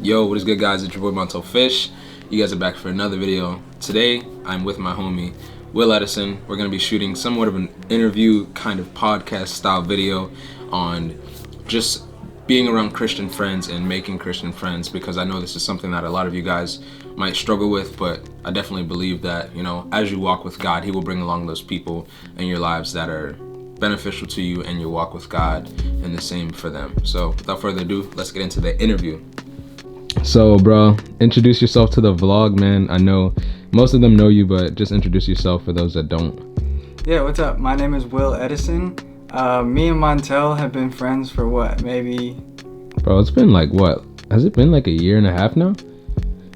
Yo, what is good, guys? It's your boy Montell Fish. You guys are back for another video. Today, I'm with my homie, Will Edison. We're going to be shooting somewhat of an interview kind of podcast style video on just being around Christian friends and making Christian friends, because I know this is something that a lot of you guys might struggle with, but I definitely believe that, as you walk with God, He will bring along those people in your lives that are beneficial to you and your walk with God, and the same for them. So without further ado, let's get into the interview. So, bro, introduce yourself to the vlog, man. I know most of them know you, but just introduce yourself for those that don't. Yeah, what's up? My name is Will Edison. Me and Montell have been friends for maybe... Bro, it's been like has it been like a year and a half now?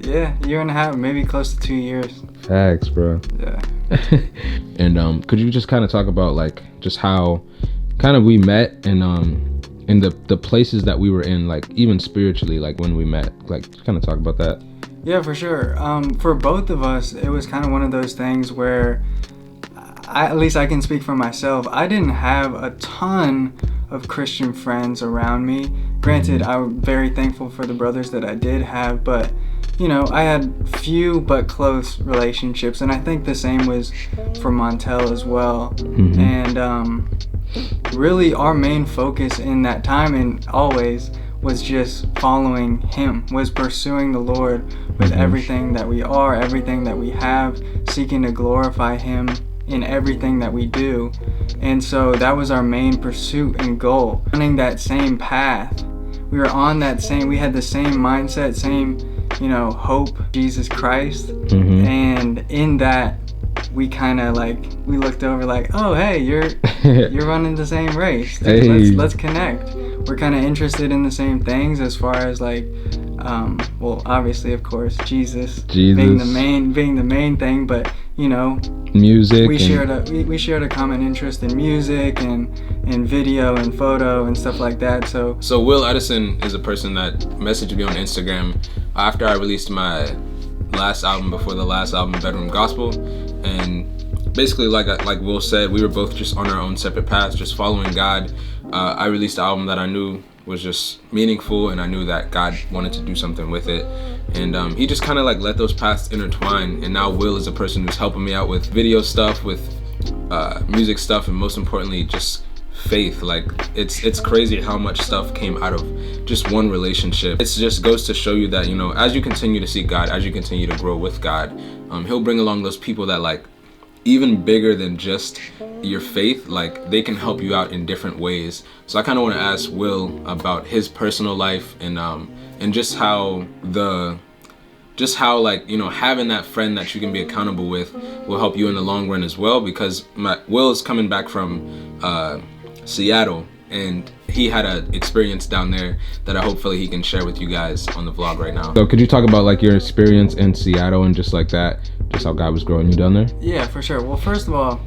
Yeah, a year and a half, maybe close to 2 years. Facts, bro. Yeah. And could you just kind of talk about like just how kind of we met and in the places that we were in, like even spiritually, like when we met, like kind of talk about that. Yeah, for sure. For both of us, it was kind of one of those things where at least I can speak for myself. I didn't have a ton of Christian friends around me. Granted, I'm very thankful for the brothers that I did have, but I had few but close relationships, and I think the same was for Montell as well. Mm-hmm. And really our main focus in that time and always was just following Him, was pursuing the Lord with everything that we are, everything that we have, seeking to glorify Him in everything that we do. And so that was our main pursuit and goal, running that same path. We were on that same, we had the same mindset, same hope, Jesus Christ. Mm-hmm. And in that, we kind of we looked over oh, hey, you're running the same race. Hey. Let's connect. We're kind of interested in the same things as far as obviously, of course, Jesus being the main thing, but music. We shared a common interest in music and video and photo and stuff like that. So Will Edison is a person that messaged me on Instagram after I released my last album, before the last album, Bedroom Gospel, and basically like Will said, we were both just on our own separate paths, just following God. I released an album that I knew was just meaningful, and I knew that God wanted to do something with it, and He just kind of let those paths intertwine. And now Will is a person who's helping me out with video stuff, with music stuff, and most importantly just faith. It's crazy how much stuff came out of just one relationship. It just goes to show you that as you continue to seek God, as you continue to grow with God, He'll bring along those people that even bigger than just your faith, they can help you out in different ways. So I kind of want to ask Will about his personal life and just how having that friend that you can be accountable with will help you in the long run as well, because Will is coming back from Seattle, and he had an experience down there that hopefully he can share with you guys on the vlog right now. So could you talk about your experience in Seattle and just just how God was growing you down there? Yeah, for sure. Well, first of all,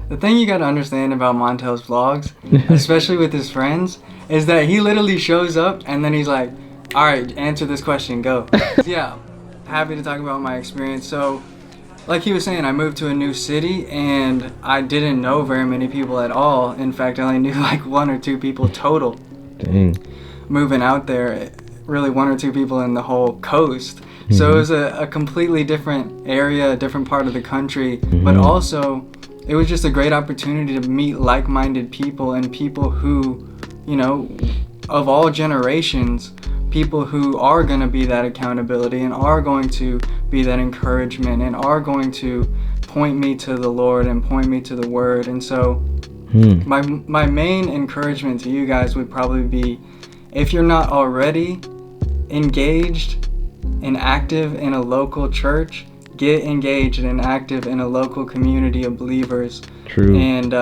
the thing you got to understand about Montell's vlogs, especially with his friends, is that he literally shows up and then he's like, all right, answer this question, go. Yeah, happy to talk about my experience. So like he was saying, I moved to a new city and I didn't know very many people at all. In fact, I only knew one or two people total. Dang. Moving out there, really one or two people in the whole coast. Mm-hmm. So it was a completely different area, a different part of the country, but also it was just a great opportunity to meet like-minded people and people who, of all generations, people who are going to be that accountability and are going to be that encouragement and are going to point me to the Lord and point me to the Word. And so my main encouragement to you guys would probably be, if you're not already engaged and active in a local church, get engaged and active in a local community of believers. True. And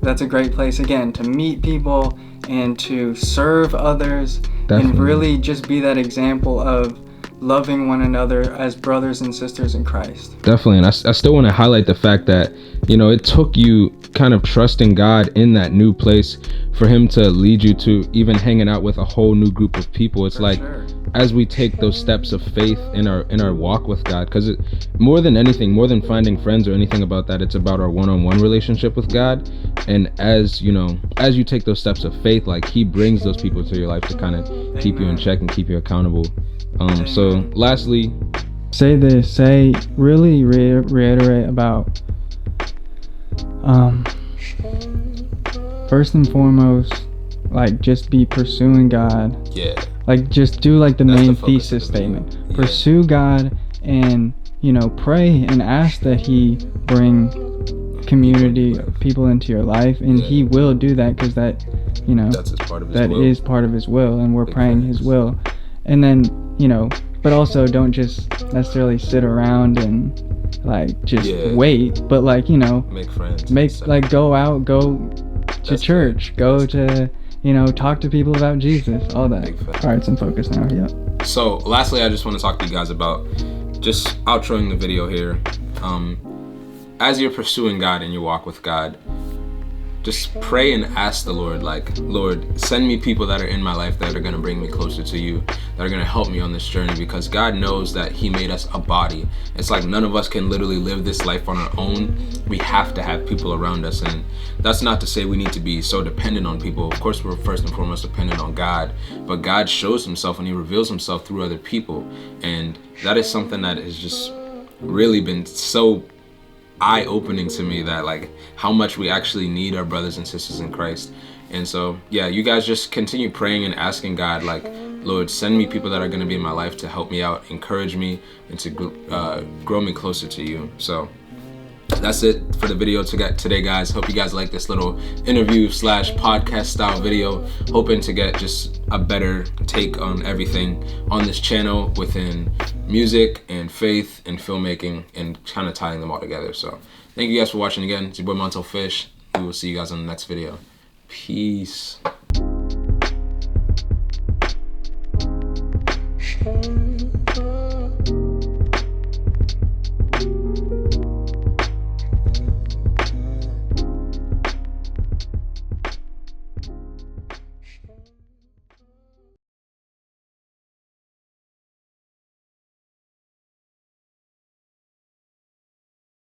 that's a great place, again, to meet people and to serve others. Definitely. And really just be that example of loving one another as brothers and sisters in Christ. Definitely. And I still want to highlight the fact that, it took you kind of trusting God in that new place for Him to lead you to even hanging out with a whole new group of people. It's Sure. as we take those steps of faith in our walk with God, because more than anything, more than finding friends or anything about that, it's about our one-on-one relationship with God. And as you take those steps of faith, like he brings those people to your life to kind of keep you in check and keep you accountable. So lastly, really reiterate about first and foremost, like, just be pursuing God. Yeah. Like, just do like the main thesis statement. Yeah. Pursue God, and pray and ask that he bring community people into your life, and he will do that, because that that's part of his that will. Is part of his will, and we're praying his will. And then but also don't just necessarily sit around and like just wait, but like make friends, go out, go to church, go to talk to people about Jesus, all that. All right, some focus now. Yeah. So lastly, I just want to talk to you guys about, just outroing the video here, as you're pursuing God in your walk with God, just pray and ask the Lord, like, Lord, send me people that are in my life that are going to bring me closer to you, that are going to help me on this journey, because God knows that he made us a body. It's like none of us can literally live this life on our own. We have to have people around us, and that's not to say we need to be so dependent on people. Of course, we're first and foremost dependent on God, but God shows himself and he reveals himself through other people, and that is something that has just really been so eye-opening to me, that like how much we actually need our brothers and sisters in Christ. And so you guys just continue praying and asking God, like, Lord, send me people that are going to be in my life to help me out, encourage me, and to grow me closer to you. So that's it for the video today, guys. Hope you guys like this little interview / podcast style video, hoping to get just a better take on everything on this channel within music and faith and filmmaking, and kind of tying them all together. So thank you guys for watching again. It's your boy Montell Fish. We will see you guys on the next video. Peace.